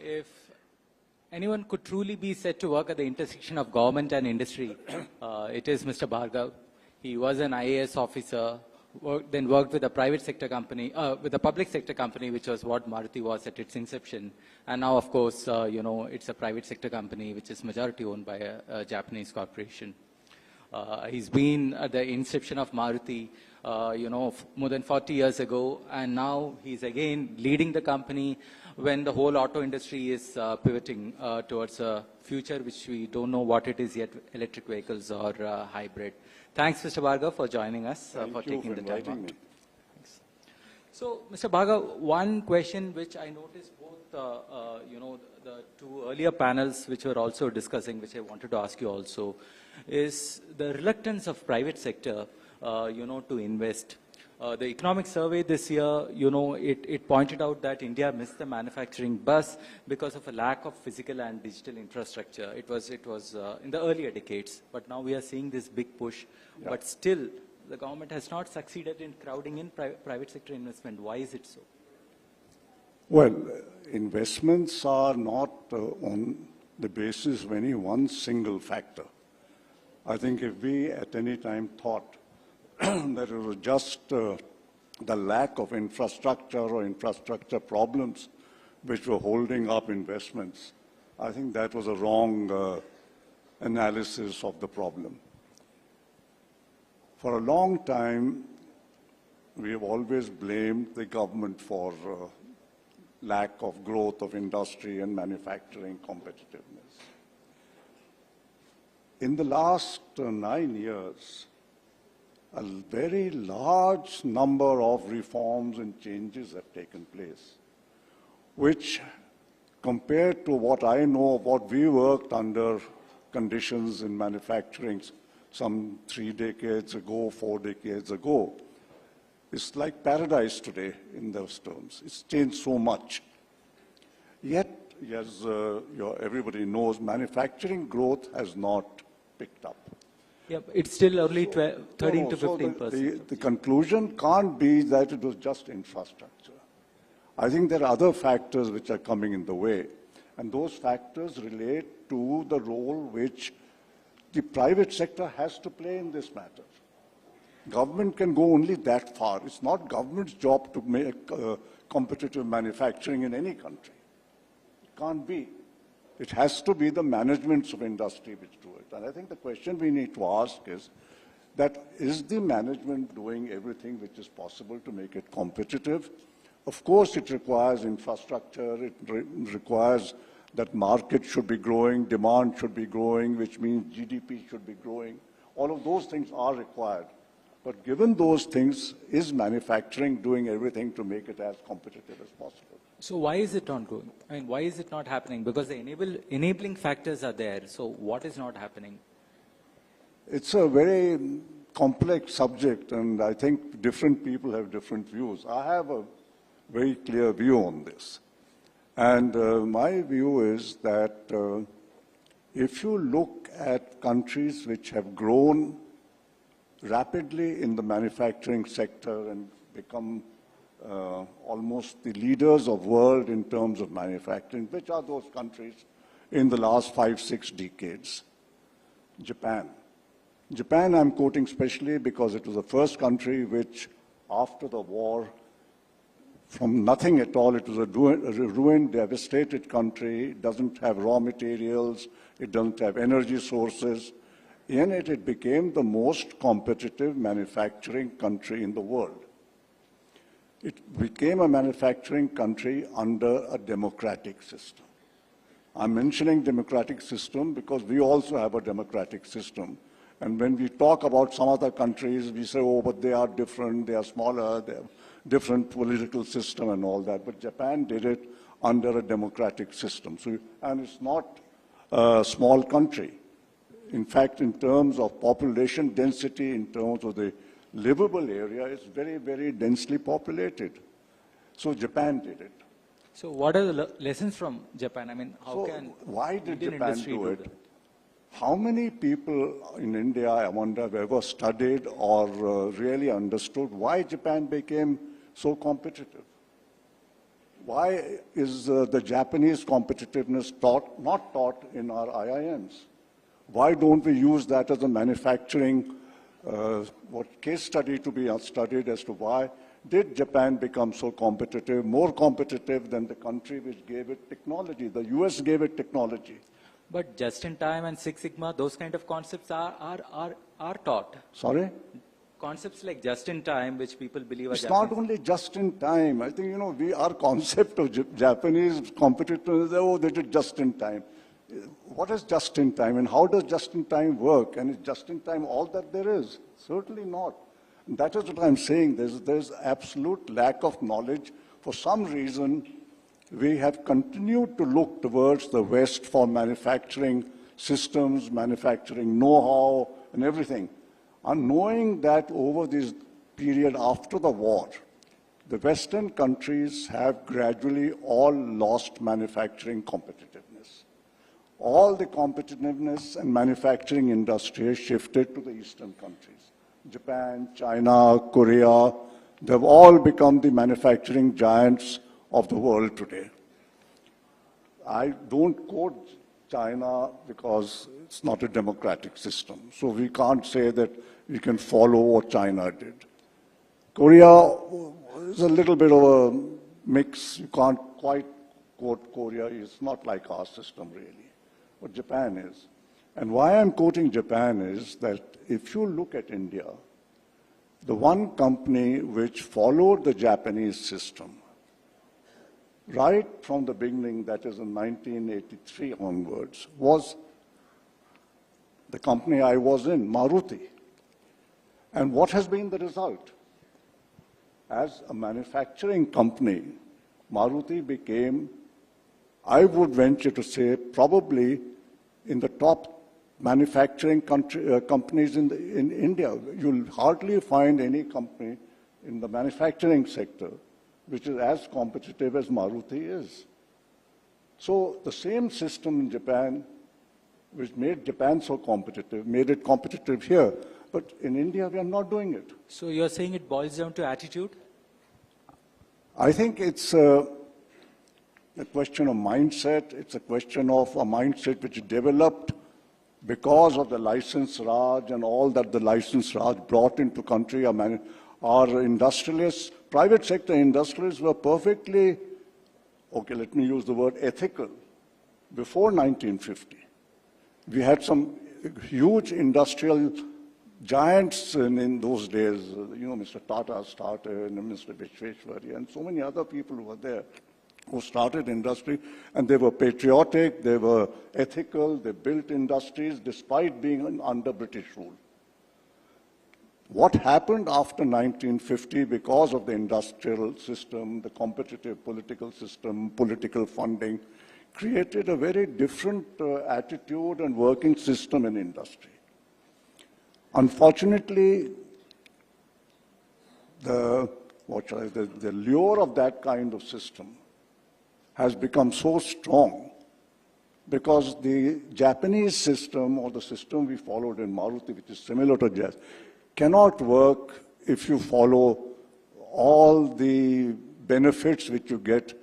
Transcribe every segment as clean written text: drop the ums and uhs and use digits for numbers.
If anyone could truly be said to work at the intersection of government and industry, it is Mr. Bhargava. He was an IAS officer, then worked with a private sector company, with a public sector company, which was what Maruti was at its inception. And now, of course, it's a private sector company, which is majority owned by a Japanese corporation. He's been at the inception of Maruti, more than 40 years ago, and now he's again leading the company when the whole auto industry is pivoting towards a future which we don't know what it is yet, electric vehicles or hybrid. Thanks, Mr. Bhargava, for joining us, for taking the time out. Thanks. So, Mr. Bhargava, one question which I noticed both, the two earlier panels which were also discussing, which I wanted to ask you also, is the reluctance of private sector, to invest. The economic survey this year, it pointed out that India missed the manufacturing bus because of a lack of physical and digital infrastructure. It was in the earlier decades, but now we are seeing this big push. Yeah. But still, the government has not succeeded in crowding in private sector investment. Why is it so? Well, investments are not on the basis of any one single factor. I think if we at any time thought that it was just the lack of infrastructure or infrastructure problems which were holding up investments, I think that was a wrong analysis of the problem. For a long time, we have always blamed the government for lack of growth of industry and manufacturing competitiveness. In the last 9 years, a very large number of reforms and changes have taken place, which, compared to what I know of what we worked under conditions in manufacturing some 3 decades ago, 4 decades ago, it's like paradise today in those terms. It's changed so much. Yet, as everybody knows, manufacturing growth has not picked up. Yeah, it's still only 13 to 15%. The conclusion can't be that it was just infrastructure. I think there are other factors which are coming in the way, and those factors relate to the role which the private sector has to play in this matter. Government can go only that far. It's not government's job to make competitive manufacturing in any country. It can't be. It has to be the managements of industry which do it. And I think the question we need to ask is that is the management doing everything which is possible to make it competitive? Of course, it requires infrastructure. It requires that market should be growing, demand should be growing, which means GDP should be growing. All of those things are required. But given those things, is manufacturing doing everything to make it as competitive as possible? So why is it not going? I mean, why is it not happening? Because the enabling factors are there. So what is not happening? It's a very complex subject, and I think different people have different views. I have a very clear view on this. And my view is that if you look at countries which have grown rapidly in the manufacturing sector and become almost the leaders of world in terms of manufacturing, which are those countries in the last 5-6 decades? Japan. Japan I'm quoting specially because it was the first country which, after the war, from nothing at all, it was a ruined, devastated country. It doesn't have raw materials, it doesn't have energy sources. In it, it became the most competitive manufacturing country in the world. It became a manufacturing country under a democratic system. I'm mentioning democratic system because we also have a democratic system. And when we talk about some other countries, we say, oh, but they are different, they are smaller, they have different political system and all that. But Japan did it under a democratic system. So, and it's not a small country. In fact, in terms of population density, in terms of the livable area, it's very, very densely populated. So Japan did it. So what are the lessons from Japan? I mean, why did Japan do it? How many people in India, I wonder, have ever studied or really understood why Japan became so competitive? Why is the Japanese competitiveness not taught in our IIMs? Why don't we use that as a manufacturing case study to be studied as to why did Japan become so competitive, more competitive than the country which gave it technology? The US gave it technology. But just-in-time and Six Sigma, those kind of concepts are taught. Sorry? Concepts like just-in-time, which people believe are It's Japanese. not only just-in-time. I think, our concept of Japanese competitors, oh, they did just-in-time. What is just-in-time and how does just-in-time work? And is just-in-time all that there is? Certainly not. And that is what I'm saying. There's absolute lack of knowledge. For some reason, we have continued to look towards the West for manufacturing systems, manufacturing know-how, and everything. And knowing that over this period after the war, the Western countries have gradually all lost manufacturing competitiveness. All the competitiveness and manufacturing industry has shifted to the Eastern countries. Japan, China, Korea, they've all become the manufacturing giants of the world today. I don't quote China because it's not a democratic system. So we can't say that we can follow what China did. Korea is a little bit of a mix. You can't quite quote Korea. It's not like our system really, but Japan is. And why I'm quoting Japan is that if you look at India, the one company which followed the Japanese system right from the beginning, that is in 1983 onwards, was the company I was in, Maruti. And what has been the result? As a manufacturing company, Maruti became, I would venture to say, probably in the top manufacturing companies in India. You'll hardly find any company in the manufacturing sector which is as competitive as Maruti is. So the same system in Japan, which made Japan so competitive, made it competitive here. But in India, we are not doing it. So you're saying it boils down to attitude? I think it's a question of mindset. It's a question of a mindset which developed because of the license Raj and all that the license Raj brought into country. Our industrialists, private sector industrialists were perfectly, okay, let me use the word ethical, before 1950. We had some huge industrial giants in those days. Mr. Tata started, and Mr. Vishweshwarya, and so many other people who were there who started industry, and they were patriotic, they were ethical, they built industries despite being under British rule. What happened after 1950 because of the industrial system, the competitive political system, political funding, created a very different attitude and working system in industry. Unfortunately, the lure of that kind of system has become so strong because the Japanese system or the system we followed in Maruti, which is similar to Jazz, cannot work if you follow all the benefits which you get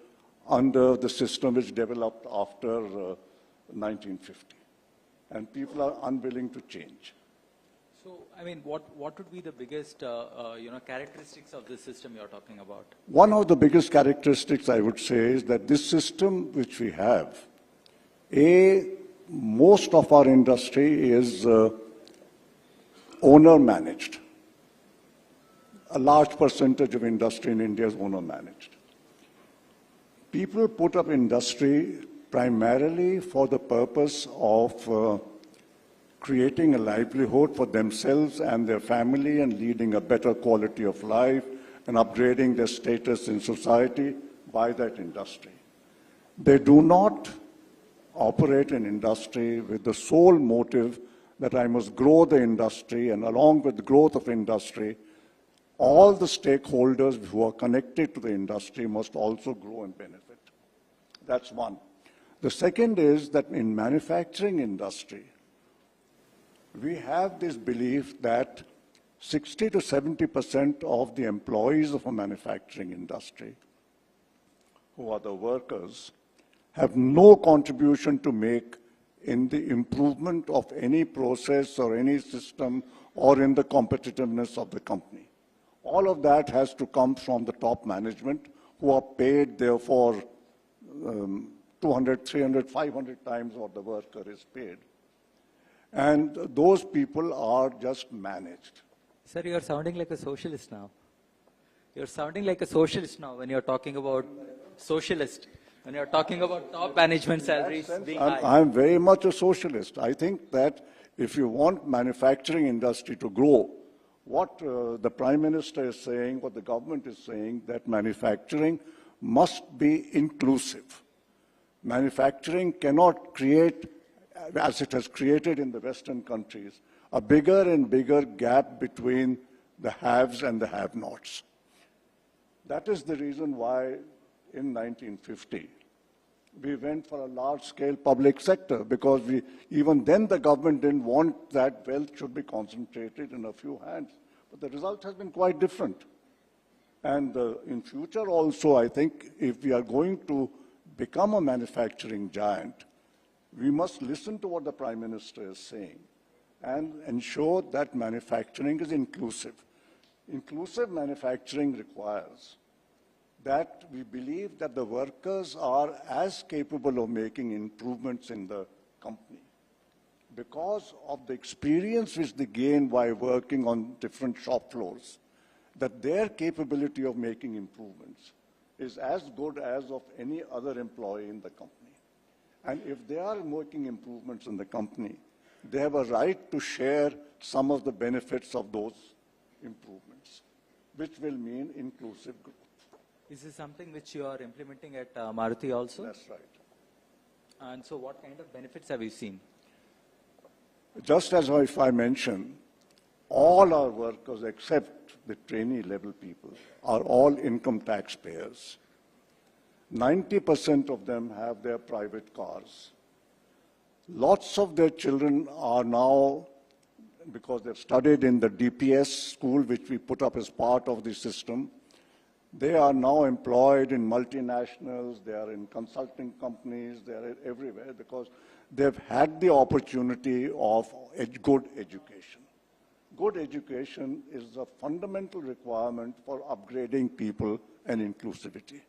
under the system which developed after 1950. And people are unwilling to change. So, I mean, what would be the biggest, characteristics of this system you're talking about? One of the biggest characteristics, I would say, is that this system which we have, most of our industry is owner-managed. A large percentage of industry in India is owner-managed. People put up industry primarily for the purpose of creating a livelihood for themselves and their family and leading a better quality of life and upgrading their status in society by that industry. They do not operate an industry with the sole motive that I must grow the industry, and along with the growth of industry, all the stakeholders who are connected to the industry must also grow and benefit. That's one. The second is that in manufacturing industry, we have this belief that 60 to 70% of the employees of a manufacturing industry who are the workers, have no contribution to make in the improvement of any process or any system or in the competitiveness of the company. All of that has to come from the top management, who are paid, therefore, 200, 300, 500 times what the worker is paid. And those people are just managed. Sir, you're sounding like a socialist now. You're sounding like a socialist now when you're talking about socialist, when you're talking about top management salaries being high. I'm very much a socialist. I think that if you want manufacturing industry to grow, what the Prime Minister is saying, what the government is saying, that manufacturing must be inclusive. Manufacturing cannot create, as it has created in the Western countries, a bigger and bigger gap between the haves and the have-nots. That is the reason why in 1950, we went for a large-scale public sector, because even then the government didn't want that wealth should be concentrated in a few hands. But the result has been quite different. And in future also, I think, if we are going to become a manufacturing giant, we must listen to what the Prime Minister is saying and ensure that manufacturing is inclusive. Inclusive manufacturing requires that we believe that the workers are as capable of making improvements in the company because of the experience which they gain by working on different shop floors, that their capability of making improvements is as good as of any other employee in the company. And if they are making improvements in the company, they have a right to share some of the benefits of those improvements, which will mean inclusive growth. Is this something which you are implementing at Maruti also? That's right. And so what kind of benefits have you seen? Just as if I mentioned, all our workers except the trainee level people are all income taxpayers. 90% of them have their private cars. Lots of their children are now, because they've studied in the DPS school, which we put up as part of the system, they are now employed in multinationals, they are in consulting companies, they are everywhere because they've had the opportunity of good education. Good education is a fundamental requirement for upgrading people and inclusivity.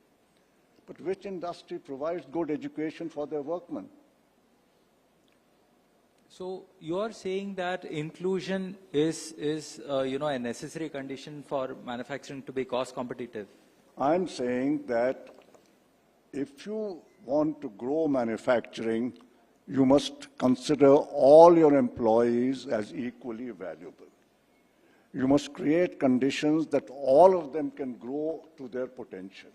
But which industry provides good education for their workmen? So you are saying that inclusion is a necessary condition for manufacturing to be cost competitive? I'm saying that if you want to grow manufacturing, you must consider all your employees as equally valuable. You must create conditions that all of them can grow to their potential.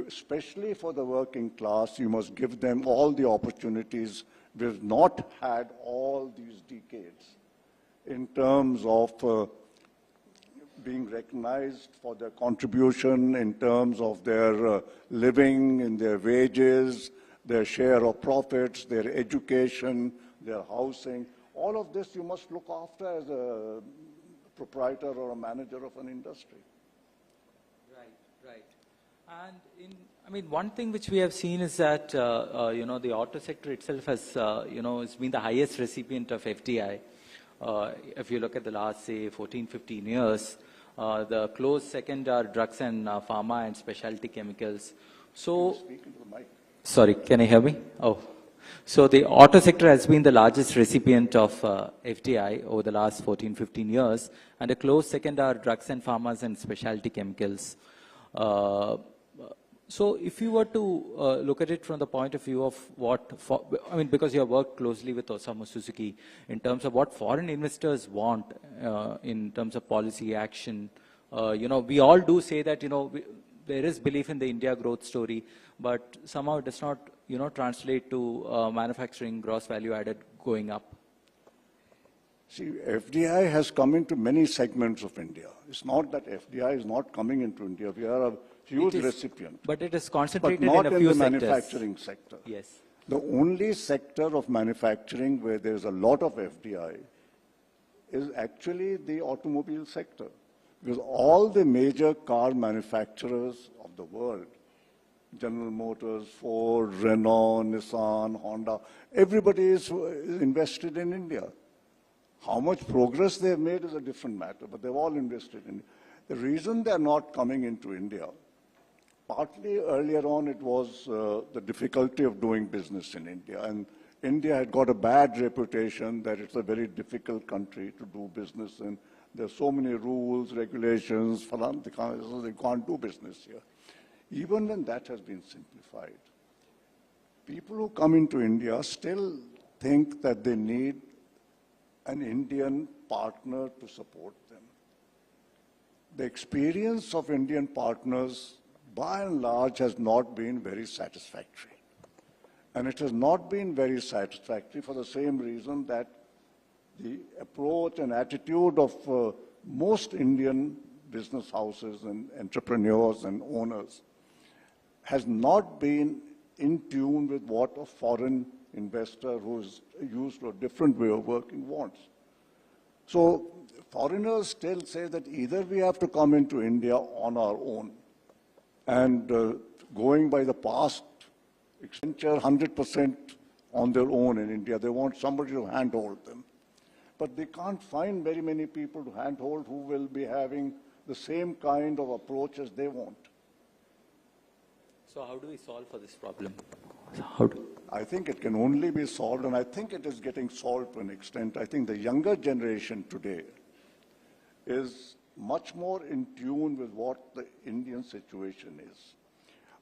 Especially for the working class, you must give them all the opportunities we've not had all these decades in terms of being recognized for their contribution, in terms of their living, in their wages, their share of profits, their education, their housing. All of this you must look after as a proprietor or a manager of an industry. Right. And one thing which we have seen is that, the auto sector itself has, has been the highest recipient of FDI. If you look at the last, say, 14, 15 years, the close second are drugs and pharma and specialty chemicals. So, sorry, can you hear me? Oh. So the auto sector has been the largest recipient of FDI over the last 14, 15 years, and a close second are drugs and pharmas and specialty chemicals. So if you were to look at it from the point of view of because you have worked closely with Osamu Suzuki in terms of what foreign investors want in terms of policy action, we all do say that, there is belief in the India growth story, but somehow it does not, translate to manufacturing gross value added going up. See, FDI has come into many segments of India. It's not that FDI is not coming into India. We are a huge recipient. But it is concentrated in a few sectors. But not in the manufacturing sector. Yes. The only sector of manufacturing where there's a lot of FDI is actually the automobile sector. Because all the major car manufacturers of the world General Motors, Ford, Renault, Nissan, Honda, everybody is invested in India. How much progress they've made is a different matter, but they've all invested in it. The reason they're not coming into India, partly earlier on it was the difficulty of doing business in India. And India had got a bad reputation that it's a very difficult country to do business in. There's so many rules, regulations, they can't do business here. Even when that has been simplified, people who come into India still think that they need an Indian partner to support them. The experience of Indian partners, by and large, has not been very satisfactory. And it has not been very satisfactory for the same reason that the approach and attitude of most Indian business houses and entrepreneurs and owners has not been in tune with what a foreign investor who's used to a different way of working wants. So foreigners still say that either we have to come into India on our own, and going by the past, Accenture 100% on their own in India. They want somebody to handhold them. But they can't find very many people to handhold who will be having the same kind of approach as they want. So how do we solve for this problem? I think it can only be solved, and I think it is getting solved to an extent. I think the younger generation today is much more in tune with what the Indian situation is.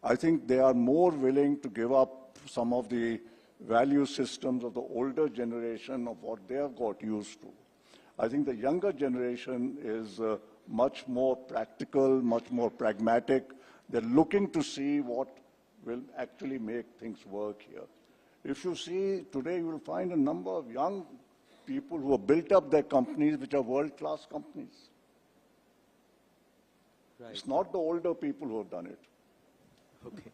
I think they are more willing to give up some of the value systems of the older generation of what they have got used to. I think the younger generation is much more practical, much more pragmatic. They're looking to see what will actually make things work here. If you see today, you will find a number of young people who have built up their companies, which are world-class companies. Right. It's not the older people who have done it. Okay.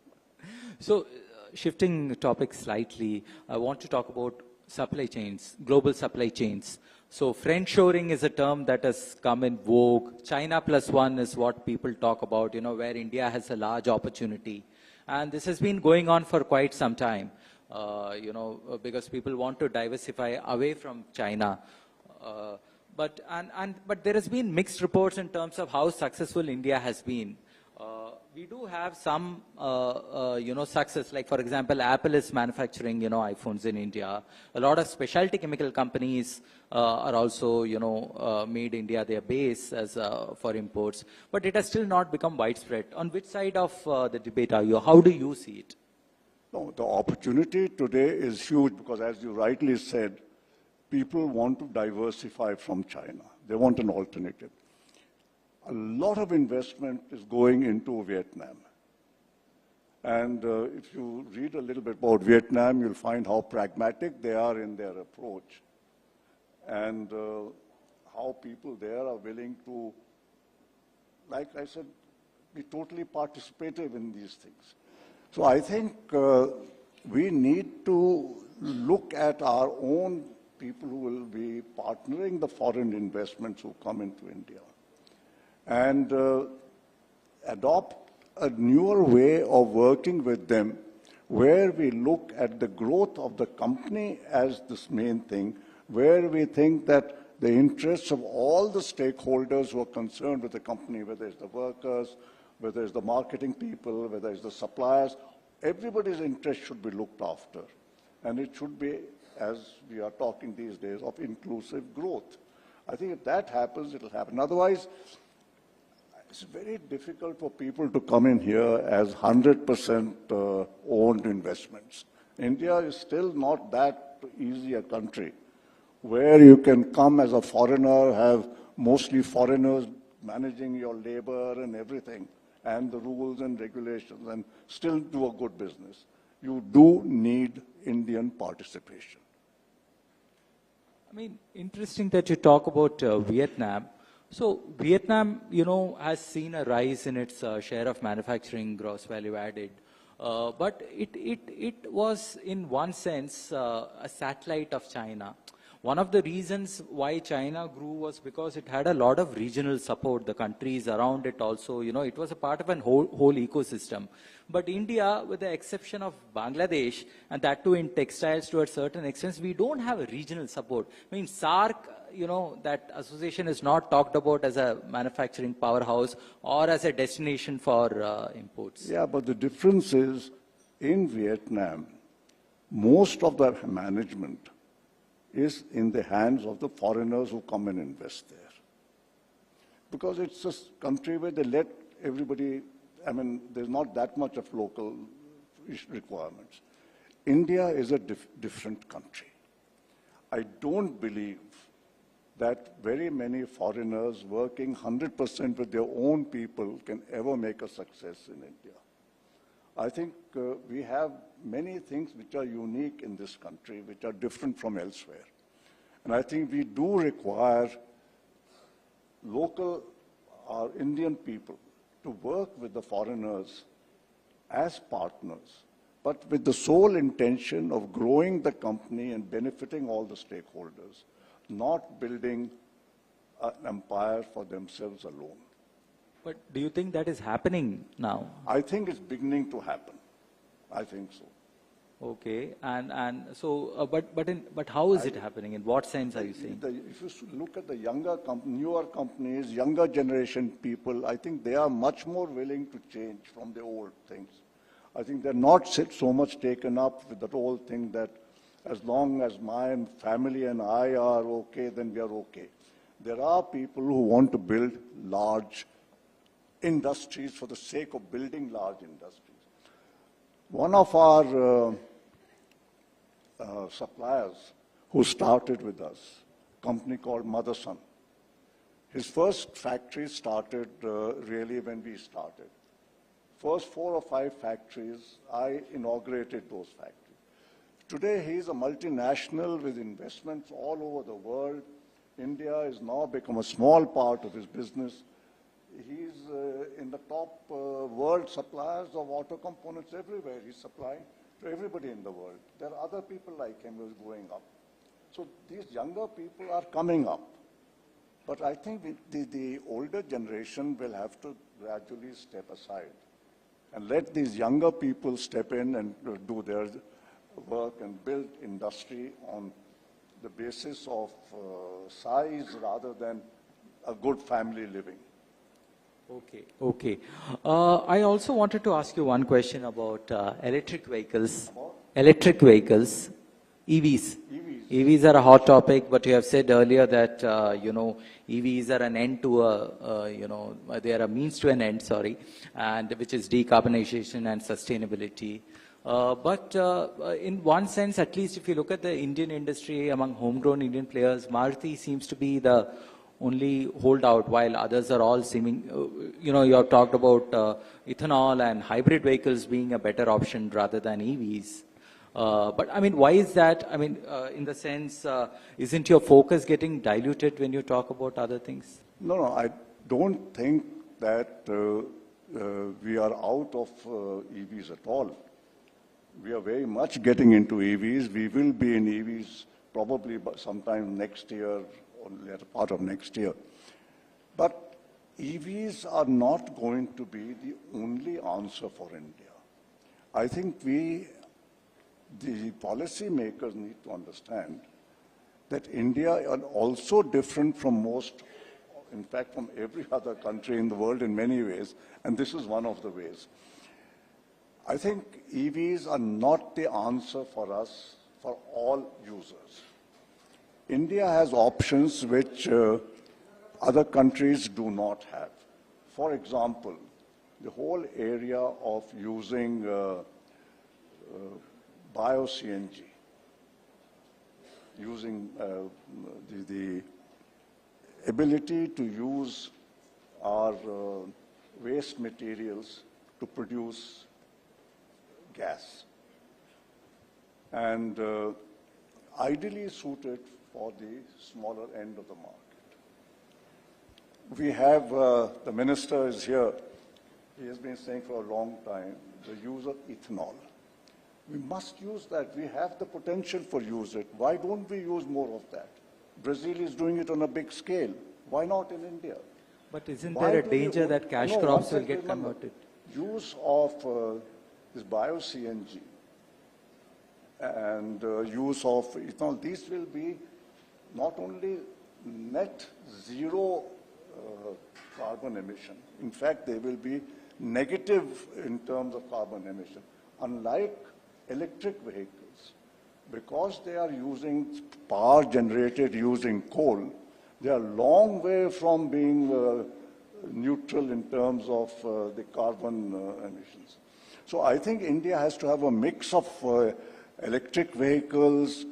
So, shifting topics slightly, I want to talk about supply chains, global supply chains. So, friendshoring is a term that has come in vogue. China plus one is what people talk about, you know, where India has a large opportunity. And this has been going on for quite some time, you know, because people want to diversify away from China. But there has been mixed reports in terms of how successful India has been. We do have some, you know, success. Like, for example, Apple is manufacturing, you know, iPhones in India. A lot of specialty chemical companies are also, you know, made India their base as for imports. But it has still not become widespread. On which side of the debate are you? How do you see it? No, the opportunity today is huge because, as you rightly said, people want to diversify from China. They want an alternative. A lot of investment is going into Vietnam. And if you read a little bit about Vietnam, you'll find how pragmatic they are in their approach and how people there are willing to, like I said, be totally participative in these things. So I think we need to look at our own people who will be partnering the foreign investments who come into India, and adopt a newer way of working with them where we look at the growth of the company as this main thing, where we think that the interests of all the stakeholders who are concerned with the company, whether it's the workers, whether it's the marketing people, whether it's the suppliers, everybody's interest should be looked after. And it should be, as we are talking these days, of inclusive growth. I think if that happens, it'll happen. Otherwise, it's very difficult for people to come in here as 100% owned investments. India is still not that easy a country where you can come as a foreigner, have mostly foreigners managing your labor and everything, and the rules and regulations, and still do a good business. You do need Indian participation. I mean, interesting that you talk about Vietnam. So Vietnam, you know, has seen a rise in its share of manufacturing gross value added. But it was, in one sense, a satellite of China. one of the reasons why China grew was because it had a lot of regional support. The countries around it also, it was a part of a whole ecosystem. But India, with the exception of Bangladesh, and that too in textiles to a certain extent, we don't have a regional support. I mean, SAARC, that association is not talked about as a manufacturing powerhouse or as a destination for imports. Yeah, but the difference is, in Vietnam, most of the management is in the hands of the foreigners who come and invest there. Because it's a country where they let everybody, there's not that much of local requirements. India is a different country. I don't believe that very many foreigners working 100% with their own people can ever make a success in India. I think we have many things which are unique in this country, which are different from elsewhere. And I think we do require local, our Indian people, to work with the foreigners as partners, but with the sole intention of growing the company and benefiting all the stakeholders, not building an empire for themselves alone. But do you think that is happening now? I think it's beginning to happen. I think so. Okay, and so, but how is it happening? In what sense are you saying? If you look at the newer companies, younger generation people, I think they are much more willing to change from the old things. I think they're not so much taken up with that old thing that as long as my family and I are okay, then we are okay. There are people who want to build large industries for the sake of building large industries. One of our suppliers who started with us, a company called Motherson, his first factory started really when we started. First 4 or 5 factories, I inaugurated those factories. Today, he's a multinational with investments all over the world. India has now become a small part of his business. He's in the top world suppliers of auto components everywhere. He's supplying to everybody in the world. There are other people like him who's growing up. So these younger people are coming up. But I think the older generation will have to gradually step aside and let these younger people step in and do their work and build industry on the basis of size rather than a good family living. Okay. I also wanted to ask you one question about electric vehicles. Electric vehicles, EVs. EVs are a hot topic, but you have said earlier that, EVs are an end to they are a means to an end, and which is decarbonization and sustainability. But in one sense, at least if you look at the Indian industry, among homegrown Indian players, Maruti seems to be the only holdout, while others are all seeming, you have talked about ethanol and hybrid vehicles being a better option rather than EVs. But I mean, why is that? I mean, in the sense, isn't your focus getting diluted when you talk about other things? No, I don't think that we are out of EVs at all. We are very much getting into EVs. We will be in EVs probably sometime next year or later part of next year. But EVs are not going to be the only answer for India. I think the policy makers need to understand that India is also different from most, in fact, from every other country in the world in many ways, and this is one of the ways. I think EVs are not the answer for us, for all users. India has options which other countries do not have. For example, the whole area of using bio-CNG, using the ability to use our waste materials to produce gas, and ideally suited for the smaller end of the market. We have, the minister is here, he has been saying for a long time, the use of ethanol. We must use that. We have the potential for use it. Why don't we use more of that? Brazil is doing it on a big scale. Why not in India? But isn't Why there a do we danger own- that cash No, crops once will I get remember, converted? Use of this bio-CNG and use of ethanol, these will be not only net zero carbon emission. In fact, they will be negative in terms of carbon emission. Unlike electric vehicles, because they are using power generated using coal, they are a long way from being neutral in terms of the carbon emissions. So I think India has to have a mix of electric vehicles,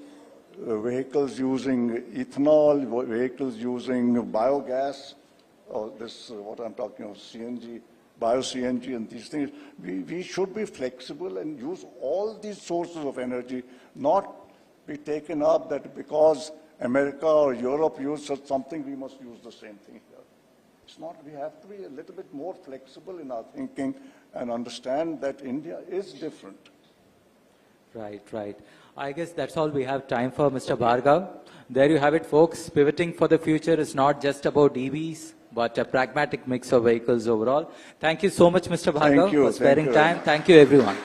vehicles using ethanol, vehicles using biogas, or this, what I'm talking of, CNG, bio-CNG and these things. We should be flexible and use all these sources of energy, not be taken up that because America or Europe use something, we must use the same thing here. It's not, we have to be a little bit more flexible in our thinking and understand that India is different. Right, right. I guess that's all we have time for, Mr. Bhargava. There you have it, folks. Pivoting for the future is not just about EVs, but a pragmatic mix of vehicles overall. Thank you so much, Mr. Bhargava, for sparing time. Thank you, everyone.